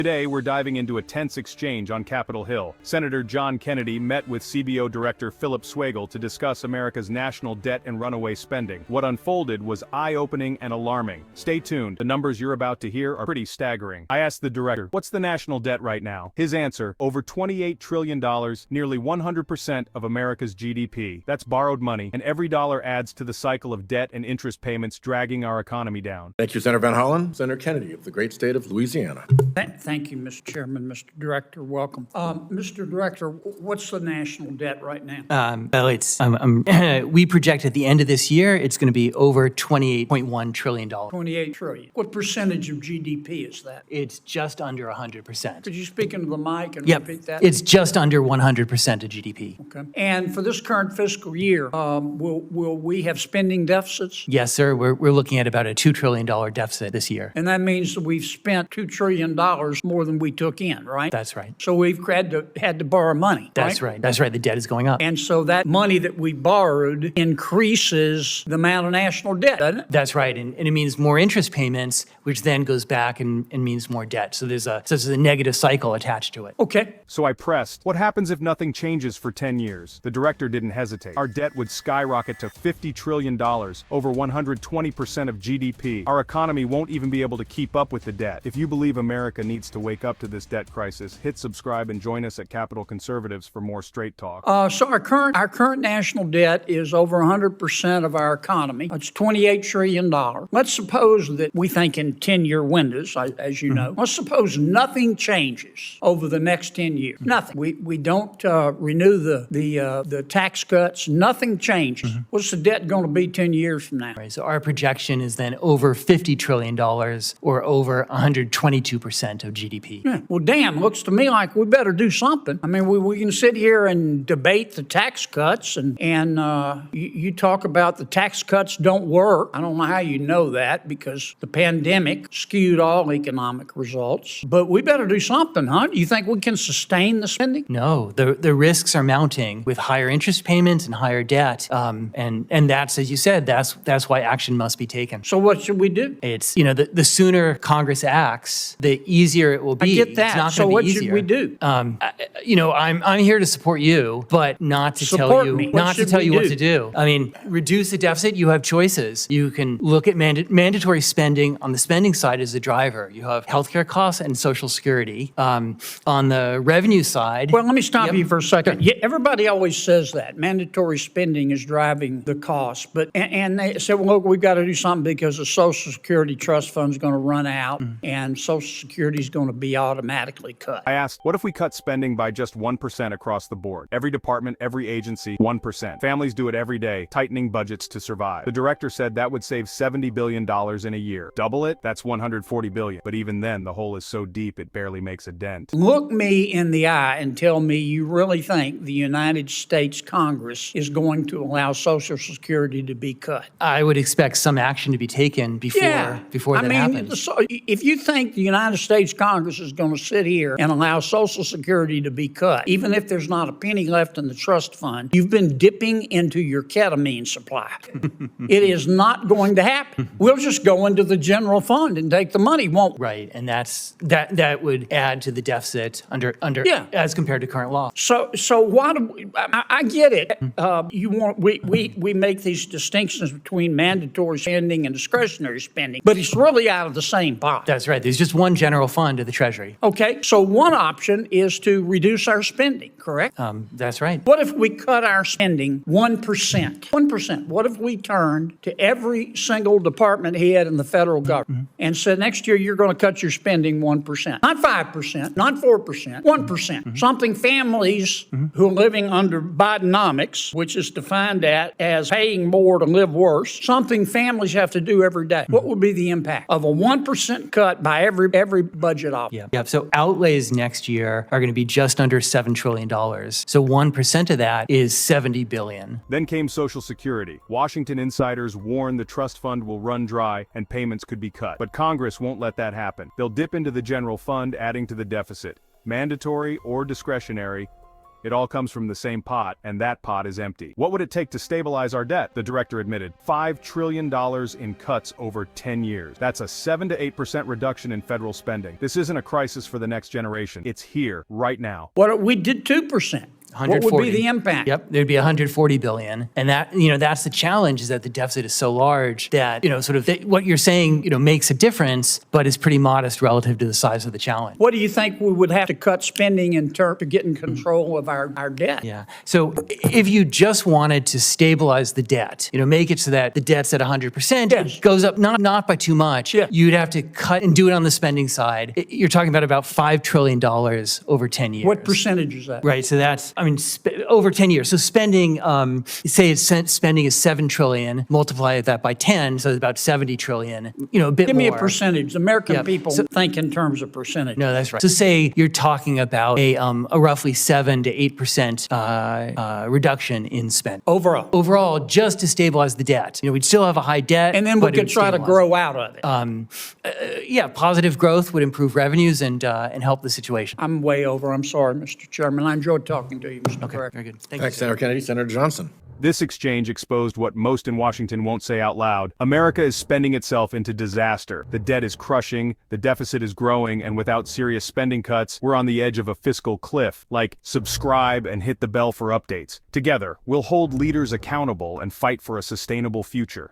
Today, we're diving into a tense exchange on Capitol Hill. Senator John Kennedy met with CBO Director Phillip Swagel to discuss America's national debt and runaway spending. What unfolded was eye-opening and alarming. Stay tuned, the numbers you're about to hear are pretty staggering. I asked the director, what's the national debt right now? His answer, over $28 trillion, nearly 100% of America's GDP. That's borrowed money, and every dollar adds to the cycle of debt and interest payments dragging our economy down. Thank you, Senator Van Hollen. Senator Kennedy of the great state of Louisiana. Thank you, Mr. Chairman. Mr. Director, welcome. Mr. Director, what's the national debt right now? We project at the end of this year, it's going to be over $28.1 trillion. 28 trillion. What percentage of GDP is that? It's just under 100%. Could you speak into the mic and Yep, repeat that? it's just under 100% of GDP. Okay. And for this current fiscal year, will we have spending deficits? Yes, sir. We're looking at about a $2 trillion deficit this year. And that means that we've spent $2 trillion more than we took in, right? That's right. So we've had to borrow money. That's right. That's right. The debt is going up. And so that money that we borrowed increases the amount of national debt, doesn't it? That's right. And it means more interest payments, which then goes back and means more debt. So there's a negative cycle attached to it. Okay. So I pressed, what happens if nothing changes for 10 years? The director didn't hesitate. Our debt would skyrocket to $50 trillion, over 120% of GDP. Our economy won't even be able to keep up with the debt. If you believe America needs to wake up to this debt crisis, hit subscribe and join us at Capital Conservatives for more straight talk. So our current national debt is over 100% of our economy. It's $28 trillion. Let's suppose that we think in 10-year windows, as you know. Let's suppose nothing changes over the next 10 years. Nothing. We don't renew the tax cuts. Nothing changes. What's the debt going to be 10 years from now? Right. So our projection is then over $50 trillion or over 122% of GDP. Yeah. Well, damn, looks to me like we better do something. I mean, we can sit here and debate the tax cuts and you talk about the tax cuts don't work. I don't know how you know that because the pandemic skewed all economic results. But we better do something, huh? Do you think we can sustain the spending? No, the risks are mounting with higher interest payments and higher debt. And that's, as you said, that's why action must be taken. So what should we do? It's, the sooner Congress acts, the easier it will be. I get that. It's not So gonna what be easier. should we do? I'm here to support you, but not to Support tell you me. What not to should tell we you what do? to do. I mean, reduce the deficit. You have choices. You can look at mandatory spending. On the spending side is the driver. You have healthcare costs and Social Security. On the revenue side, Well, let me stop Yep. you for a second. Yeah, everybody always says that mandatory spending is driving the cost, but and they say, well, look, we've got to do something because the Social Security trust fund is going to run out, and Social Security is going to be automatically cut. I asked, what if we cut spending by just 1% across the board? Every department, every agency, 1%. Families do it every day, tightening budgets to survive. The director said that would save $70 billion in a year. Double it? That's $140 billion. But even then, the hole is so deep it barely makes a dent. Look me in the eye and tell me you really think the United States Congress is going to allow Social Security to be cut. I would expect some action to be taken before that happens. So if you think the United States Congress is going to sit here and allow Social Security to be cut, even if there's not a penny left in the trust fund, you've been dipping into your ketamine supply. It is not going to happen. We'll just go into the general fund and take the money, won't we? Right, and that would add to the deficit under as compared to current law. So why do we, I get it. We make these distinctions between mandatory spending and discretionary spending, but it's really out of the same pot. That's right. There's just one general fund of the Treasury. Okay, so one option is to reduce our spending, correct? That's right. What if we cut our spending 1%? 1%. What if we turned to every single department head in the federal government and said, next year you're going to cut your spending 1%? Not 5%, not 4%, 1%. Something families who are living under Bidenomics, which is defined as paying more to live worse, something families have to do every day. What would be the impact of a 1% cut by every budget office? Yeah. So outlays next year are going to be just under $7 trillion. So 1% of that is $70 billion. Then came Social Security. Washington insiders warn the trust fund will run dry and payments could be cut. But Congress won't let that happen. They'll dip into the general fund, adding to the deficit. Mandatory or discretionary, It all comes from the same pot, and that pot is empty. What would it take to stabilize our debt? The director admitted, $5 trillion in cuts over 10 years. That's a 7 to 8% reduction in federal spending. This isn't a crisis for the next generation. It's here, right now. What we did 2%. What would be the impact? Yep, there'd be 140 billion, and that's the challenge, is that the deficit is so large that what you're saying makes a difference, but is pretty modest relative to the size of the challenge. What do you think we would have to cut spending in terms to get in control of our debt? Yeah. So if you just wanted to stabilize the debt, make it so that the debt's at 100%, Yes. it goes up not by too much. Yeah. You'd have to cut and do it on the spending side. You're talking about $5 trillion over 10 years. What percentage is that? Right. So that's, over 10 years. So spending, say spending is 7 trillion, multiply that by 10, so it's about 70 trillion, a bit more. Give me a percentage. American Yeah. people think in terms of percentage. No, that's right. So say you're talking about a roughly 7 to 8% reduction in spend. Overall, just to stabilize the debt. We'd still have a high debt. And then we could try to grow out of it. Positive growth would improve revenues and help the situation. I'm way over. I'm sorry, Mr. Chairman. I enjoyed talking to you, Mr. Director. Very good. Thanks, Senator Kennedy. Senator Johnson. This exchange exposed what most in Washington won't say out loud. America is spending itself into disaster. The debt is crushing, the deficit is growing, and without serious spending cuts, we're on the edge of a fiscal cliff. Subscribe and hit the bell for updates. Together, we'll hold leaders accountable and fight for a sustainable future.